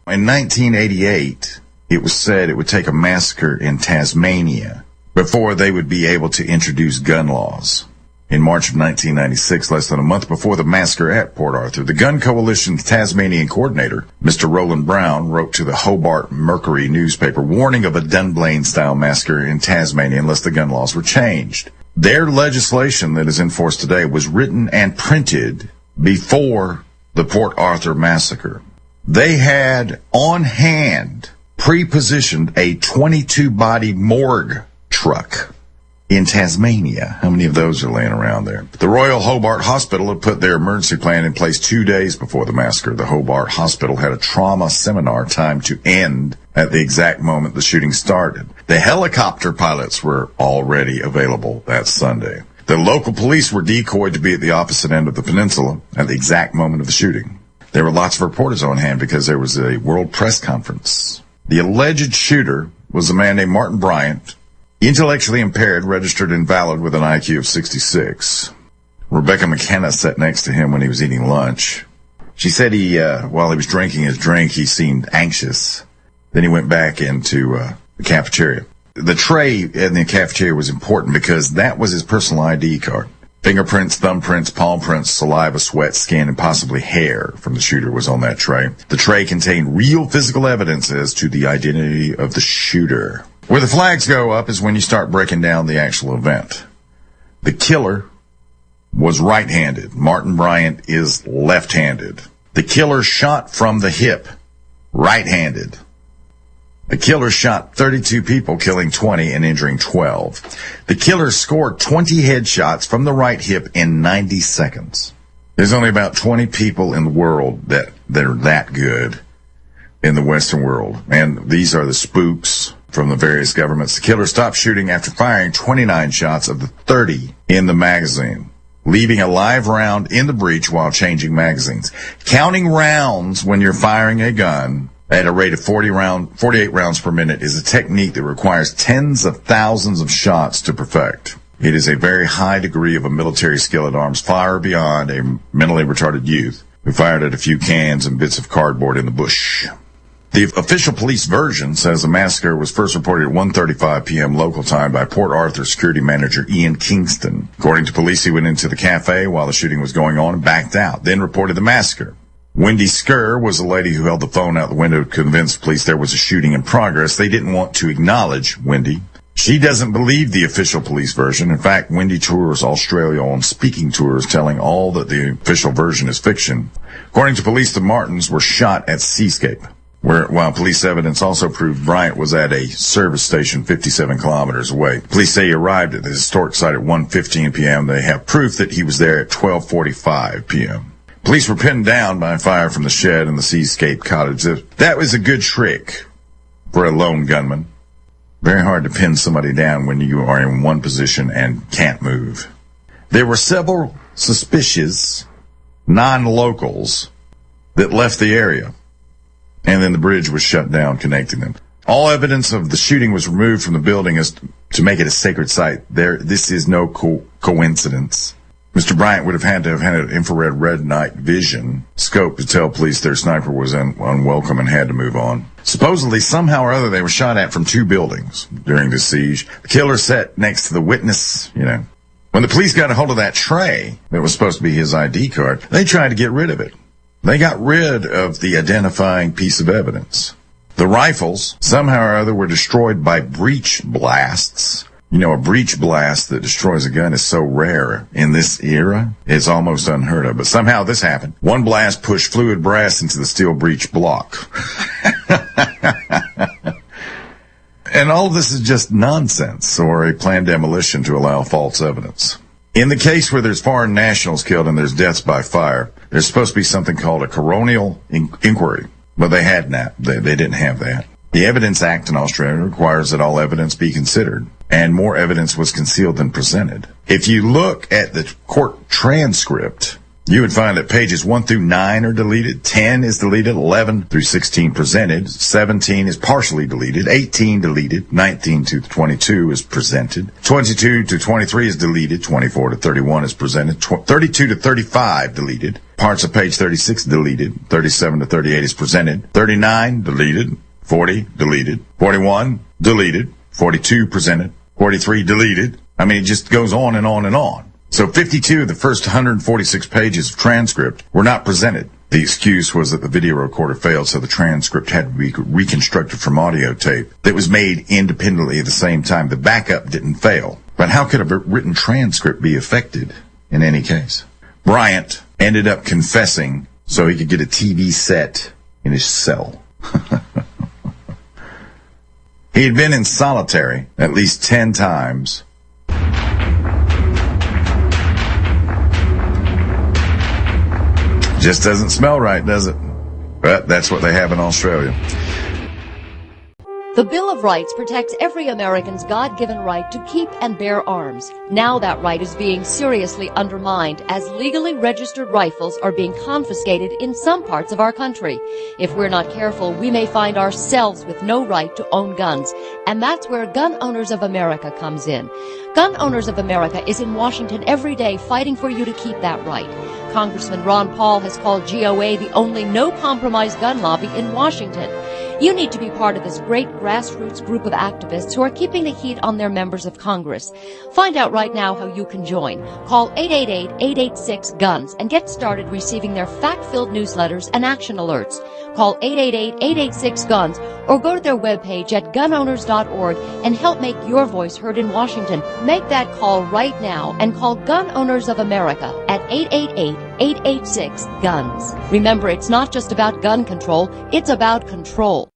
In 1988, it was said it would take a massacre in Tasmania before they would be able to introduce gun laws. In March of 1996, less than a month before the massacre at Port Arthur, the Gun Coalition's Tasmanian coordinator, Mr. Roland Brown, wrote to the Hobart Mercury newspaper warning of a Dunblane-style massacre in Tasmania unless the gun laws were changed. Their legislation that is in force today was written and printed before the Port Arthur massacre. They had on hand pre-positioned a 22-body morgue truck in Tasmania. How many of those are laying around there? The Royal Hobart Hospital had put their emergency plan in place 2 days before the massacre. The Hobart Hospital had a trauma seminar timed to end at the exact moment the shooting started. The helicopter pilots were already available that Sunday. The local police were decoyed to be at the opposite end of the peninsula at the exact moment of the shooting. There were lots of reporters on hand because there was a world press conference. The alleged shooter was a man named Martin Bryant, intellectually impaired, registered invalid with an IQ of 66. Rebecca McKenna sat next to him when he was eating lunch. She said while he was drinking his drink, he seemed anxious. Then he went back into the cafeteria. The tray in the cafeteria was important because that was his personal ID card. Fingerprints, thumbprints, palm prints, saliva, sweat, skin, and possibly hair from the shooter was on that tray. The tray contained real physical evidence as to the identity of the shooter. Where the flags go up is when you start breaking down the actual event. The killer was right-handed. Martin Bryant is left-handed. The killer shot from the hip, right-handed. The killer shot 32 people, killing 20 and injuring 12. The killer scored 20 headshots from the right hip in 90 seconds. There's only about 20 people in the world that are that good in the Western world. And these are the spooks from the various governments. The killer stopped shooting after firing 29 shots of the 30 in the magazine, leaving a live round in the breech while changing magazines. Counting rounds when you're firing a gun at a rate of 48 rounds per minute is a technique that requires tens of thousands of shots to perfect. It is a very high degree of a military skill at arms, far beyond a mentally retarded youth who fired at a few cans and bits of cardboard in the bush. The official police version says the massacre was first reported at 1:35 p.m. local time by Port Arthur security manager Ian Kingston. According to police, he went into the cafe while the shooting was going on and backed out, then reported the massacre. Wendy Skur was the lady who held the phone out the window to convince police there was a shooting in progress. They didn't want to acknowledge Wendy. She doesn't believe the official police version. In fact, Wendy tours Australia on speaking tours, telling all that the official version is fiction. According to police, the Martins were shot at Seascape, while police evidence also proved Bryant was at a service station 57 kilometers away. Police say he arrived at the historic site at 1:15 p.m. They have proof that he was there at 12:45 p.m. Police were pinned down by fire from the shed in the Seascape cottage. That was a good trick for a lone gunman. Very hard to pin somebody down when you are in one position and can't move. There were several suspicious non-locals that left the area, and then the bridge was shut down connecting them. All evidence of the shooting was removed from the building as to make it a sacred site. This is no coincidence. Mr. Bryant would have had to have had an infrared red night vision scope to tell police their sniper was unwelcome and had to move on. Supposedly, somehow or other, they were shot at from two buildings during the siege. The killer sat next to the witness, When the police got a hold of that tray that was supposed to be his ID card, they tried to get rid of it. They got rid of the identifying piece of evidence. The rifles, somehow or other, were destroyed by breech blasts. A breech blast that destroys a gun is so rare in this era, it's almost unheard of. But somehow this happened. One blast pushed fluid brass into the steel breech block. And all of this is just nonsense or a planned demolition to allow false evidence. In the case where there's foreign nationals killed and there's deaths by fire, there's supposed to be something called a coronial inquiry. But they had not. They didn't have that. The Evidence Act in Australia requires that all evidence be considered, and more evidence was concealed than presented. If you look at the court transcript you would find that pages 1 through 9 are deleted, 10 is deleted, 11 through 16 presented, 17 is partially deleted, 18 deleted, 19 to 22 is presented, 22 to 23 is deleted, 24 to 31 is presented, 32 to 35 deleted, parts of page 36 deleted, 37 to 38 is presented, 39 deleted, 40 deleted, 41 deleted, 42 presented, 43 deleted. I mean, it just goes on and on and on. So 52 of the first 146 pages of transcript were not presented. The excuse was that the video recorder failed, so the transcript had to be reconstructed from audio tape that was made independently at the same time. The backup didn't fail. But how could a written transcript be affected in any case? Bryant ended up confessing so he could get a TV set in his cell. He had been in solitary at least 10 times. Just doesn't smell right, does it? But that's what they have in Australia. The Bill of Rights protects every American's God-given right to keep and bear arms. Now that right is being seriously undermined as legally registered rifles are being confiscated in some parts of our country. If we're not careful, we may find ourselves with no right to own guns. And that's where Gun Owners of America comes in. Gun Owners of America is in Washington every day fighting for you to keep that right. Congressman Ron Paul has called GOA the only no-compromise gun lobby in Washington. You need to be part of this great grassroots group of activists who are keeping the heat on their members of Congress. Find out right now how you can join. Call 888-886-GUNS and get started receiving their fact-filled newsletters and action alerts. Call 888-886-GUNS or go to their webpage at gunowners.org and help make your voice heard in Washington. Make that call right now and call Gun Owners of America at 888-886-GUNS. Remember, it's not just about gun control, it's about control.